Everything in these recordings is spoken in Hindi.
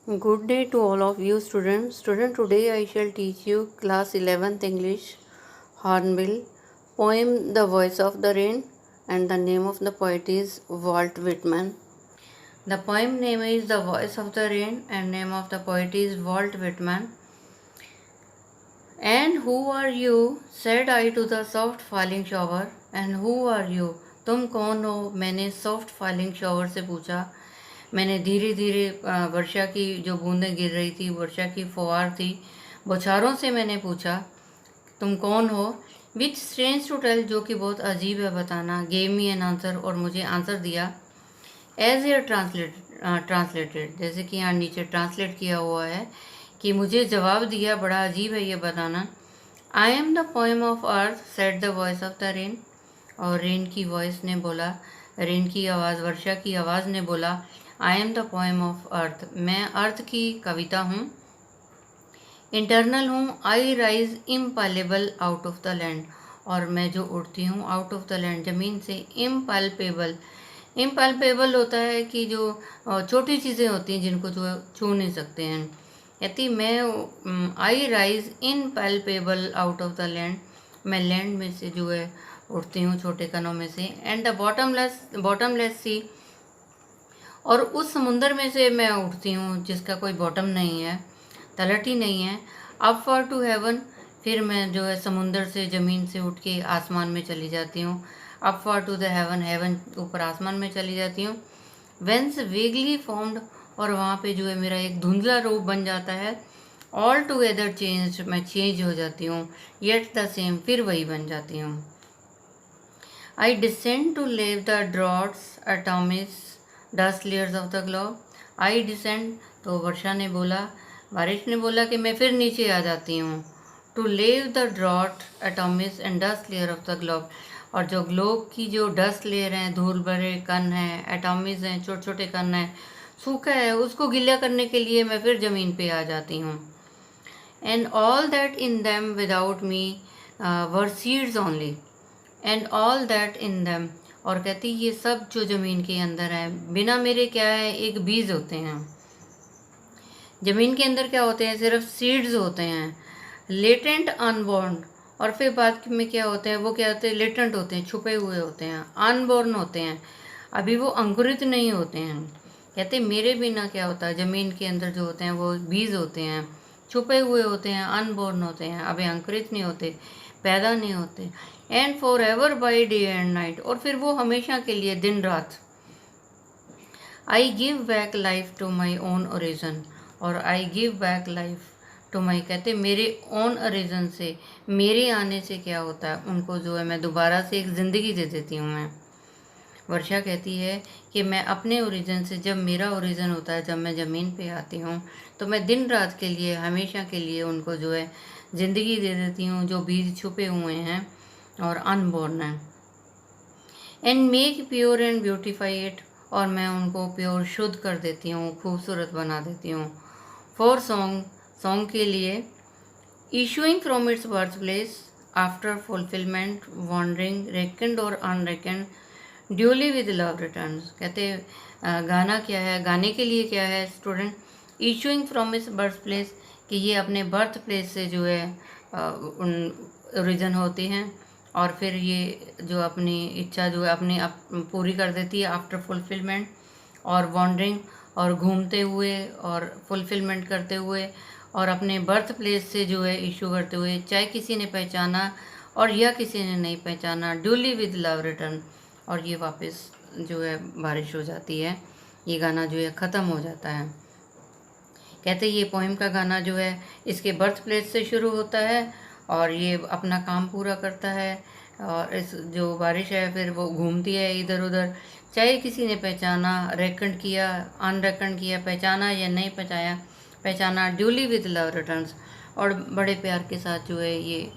Good day to all of you students. Today I shall teach you class 11th English Hornbill poem The Voice of the Rain, and the name of the poet is Walt Whitman. The poem name is The Voice of the Rain and name of the poet is Walt Whitman. And who are you? Said I to the soft falling shower. And who are you? तुम कौन हो? मैंने soft falling shower से पूछा. मैंने धीरे धीरे वर्षा की जो बूंदें गिर रही थी, वर्षा की फुहार थी, बौछारों से मैंने पूछा तुम कौन हो. विच स्ट्रेंज टू टेल, जो कि बहुत अजीब है बताना. गेव मी एन आंसर, और मुझे आंसर दिया. एज एयर ट्रांसलेटेड, जैसे कि यहाँ नीचे ट्रांसलेट किया हुआ है कि मुझे जवाब दिया. बड़ा अजीब है ये बताना. आई am the poem of earth, said the voice of the rain. और रेन की वॉइस ने बोला, रेन की आवाज़, वर्षा की आवाज़ ने बोला, I am the poem of earth, मैं अर्थ की कविता हूँ. इंटरनल हूँ. I rise impalpable out of the land, और मैं जो उड़ती हूँ आउट ऑफ द लैंड, ज़मीन से. इम्पैल्पेबल, इम्पैल्पेबल होता है कि जो छोटी चीज़ें होती हैं जिनको जो छू नहीं सकते हैं. कहती मैं I rise impalpable out of the land, मैं लैंड में से जो है उड़ती हूँ, छोटे कणों में से. एंड द बॉटमलेस सी, और उस समुंदर में से मैं उठती हूँ जिसका कोई बॉटम नहीं है, तलट ही नहीं है. अप फॉर टू हेवन, फिर मैं जो है समुंदर से, ज़मीन से उठ के आसमान में चली जाती हूँ. Up for to the heaven, heaven ऊपर आसमान में चली जाती हूँ. वेंस वेगली फॉर्म्ड, और वहाँ पे जो है मेरा एक धुंधला रूप बन जाता है. ऑल टुगेदर चेंज, मैं चेंज हो जाती हूँ. येट द सेम, फिर वही बन जाती हूँ. I descend to lave the droughts atomies dust layers of the globe. I descend, तो वर्षा ने बोला, बारिश ने बोला कि मैं फिर नीचे आ जाती हूँ. To lave the drought atomies and dust layer of the globe, और जो ग्लोब की जो डस्ट लेयर हैं, धूल भरे कण हैं, एटॉमिस हैं, छोटे छोटे कण हैं, सूखा है, उसको गीला करने के लिए मैं फिर ज़मीन पे आ जाती हूँ. And all that in them without me were seeds only. And all that in them, और कहती ये सब जो ज़मीन के अंदर है, बिना मेरे क्या है, एक बीज होते हैं. ज़मीन के अंदर क्या होते हैं, सिर्फ सीड्स होते हैं. लेटेंट अनबॉर्न, और फिर बाद में क्या होते हैं, वो क्या होते हैं, लेटेंट होते हैं, छुपे हुए होते हैं. अनबॉर्न होते हैं, अभी वो अंकुरित नहीं होते हैं. कहते मेरे बिना क्या होता है, ज़मीन के अंदर जो होते हैं वो बीज होते हैं, छुपे हुए होते हैं, अनबॉर्न होते हैं, अभी अंकुरित नहीं होते, पैदा नहीं होते. And for ever by day and night, और फिर वो हमेशा के लिए, दिन रात. I give back life to my own origin, और I give back life to my, कहते मेरे ओन ओरिजन से, मेरे आने से क्या होता है, उनको जो है मैं दोबारा से एक ज़िंदगी दे देती हूँ. मैं, वर्षा कहती है कि मैं अपने ओरिजिन से, जब मेरा ओरिजिन होता है, जब मैं ज़मीन पे आती हूँ, तो मैं दिन रात के लिए, हमेशा के लिए उनको जो है ज़िंदगी दे देती हूँ, जो बीज छुपे हुए हैं और अनबॉर्न है. And make pure and beautify it, और मैं उनको प्योर, शुद्ध कर देती हूँ, खूबसूरत बना देती हूँ. फॉर सॉन्ग, सॉन्ग के लिए. Issuing from its birth place after fulfilment, wandering recked और unrecked, duly with love returns. कहते गाना क्या है, गाने के लिए क्या है student. Issuing from its birth place, कि ये अपने बर्थ प्लेस से जो है ओरिजिन होते हैं, और फिर ये जो अपनी इच्छा जो है अपनी पूरी कर देती है आफ्टर फुलफिलमेंट. और वॉन्डरिंग, और घूमते हुए, और फुलफिलमेंट करते हुए, और अपने बर्थ प्लेस से जो है इशू करते हुए, चाहे किसी ने पहचाना और या किसी ने नहीं पहचाना. ड्यूली विद लव रिटर्न, और ये वापस जो है बारिश हो जाती है, ये गाना जो है ख़त्म हो जाता है. कहते ये पोइम का गाना जो है इसके बर्थ प्लेस से शुरू होता है, और ये अपना काम पूरा करता है, और इस जो बारिश है फिर वो घूमती है इधर उधर, चाहे किसी ने पहचाना, रेकंड किया, अनरेकंड किया, पहचाना या नहीं पहचाना. ड्यूली विद लव रिटर्न्स, और बड़े प्यार के साथ जो है ये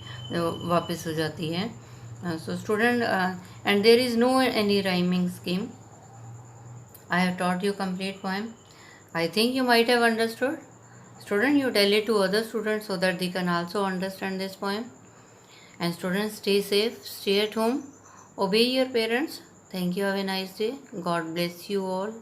वापस हो जाती है. So student, and there is no any rhyming scheme. I have taught you complete poem. I think you might have understood. Student, you tell it to other students so that they can also understand this poem. And students, stay safe, stay at home, obey your parents. Thank you. Have a nice day. God bless you all.